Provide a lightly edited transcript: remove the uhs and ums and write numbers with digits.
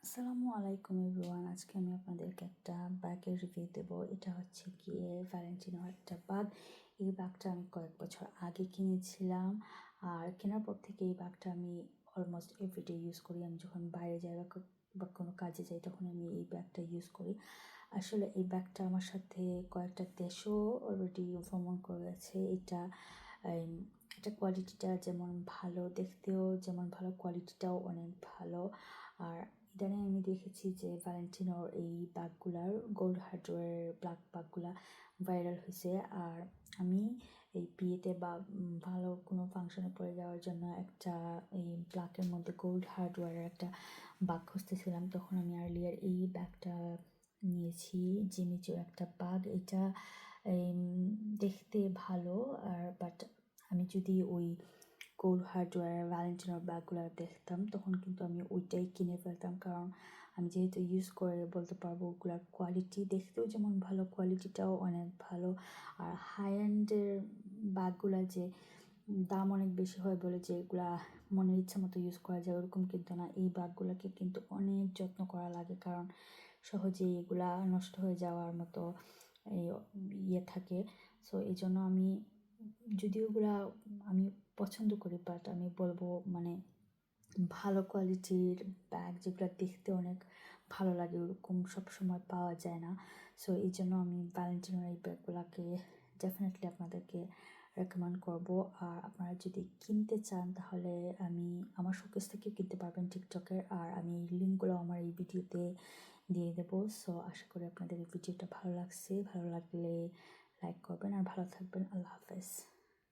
আসসালামু আলাইকুম এভরিওয়ান। আজকে আমি আপনাদেরকে একটা ব্যাগের রিভিউ দেবো। এটা হচ্ছে গিয়ে ভ্যালেন্টিনোর একটা ব্যাগ। এই ব্যাগটা আমি কয়েক বছর আগে কিনেছিলাম, আর কেনার পর থেকে এই ব্যাগটা আমি অলমোস্ট এভরিডে ইউজ করি। আমি যখন বাইরে যাই বা কোনো কাজে যাই তখন আমি এই ব্যাগটা ইউজ করি। আসলে এই ব্যাগটা আমার সাথে কয়েকটা দেশও অলরেডি ভ্রমণ করেছে। এটা কোয়ালিটিটা যেমন ভালো, দেখতেও যেমন ভালো, কোয়ালিটিটাও অনেক ভালো। আর ইদানিং আমি দেখেছি যে ভ্যালেন্টিনোর এই ব্যাগগুলার গোল্ড হার্ডওয়্যার ব্ল্যাক ব্যাগগুলা ভাইরাল হয়েছে। আর আমি এই বিয়েতে বা ভালো কোনো ফাংশনে পরে যাওয়ার জন্য একটা এই ব্ল্যাকের মধ্যে গোল্ড হার্ডওয়্যারের একটা ব্যাগ খুঁজতেছিলাম, তখন আমি আর্লিয়ার এই ব্যাগটা নিয়েছি। জিমিচুর একটা ব্যাগ। এটা দেখতে ভালো, আর বাট আমি যদি ওই গোল্ড হার্ডওয়্যার ভ্যালেন্টিনোর ব্যাগগুলো দেখতাম তখন কিন্তু আমি ওইটাই কিনে ফেলতাম, কারণ আমি যেহেতু ইউজ করে বলতে পারবো ওগুলার কোয়ালিটি দেখতেও যেমন ভালো, কোয়ালিটিটাও অনেক ভালো। আর হাই এন্ডের ব্যাগগুলা যে দাম অনেক বেশি হয় বলে যে এগুলা মনের ইচ্ছা মতো ইউজ করা যায় ওরকম কিন্তু না। এই ব্যাগগুলোকে কিন্তু অনেক যত্ন করা লাগে, কারণ সহজেই এগুলা নষ্ট হয়ে যাওয়ার মতো এই থাকে। সো এই জন্য আমি, যদিও ওগুলা আমি পছন্দ করি, বাট আমি বলবো মানে ভালো কোয়ালিটির ব্যাগ যেগুলো দেখতে অনেক ভালো লাগে ওরকম সবসময় পাওয়া যায় না। সো এই জন্য আমি ভ্যালেন্টিনোর এই ব্যাগগুলোকে ডেফিনেটলি আপনাদেরকে রেকমেন্ড করব। আর আপনারা যদি কিনতে চান তাহলে আমার শোকেস থেকে কিনতে পারবেন টিকটকের, আর আমি এই লিঙ্কগুলো আমার এই ভিডিওতে দিয়ে দেবো। সো আশা করি আপনাদের এই ভিডিওটা ভালো লাগছে। ভালো লাগলে লাইক করবেন আর ভালো থাকবেন। আল্লাহ হাফেজ।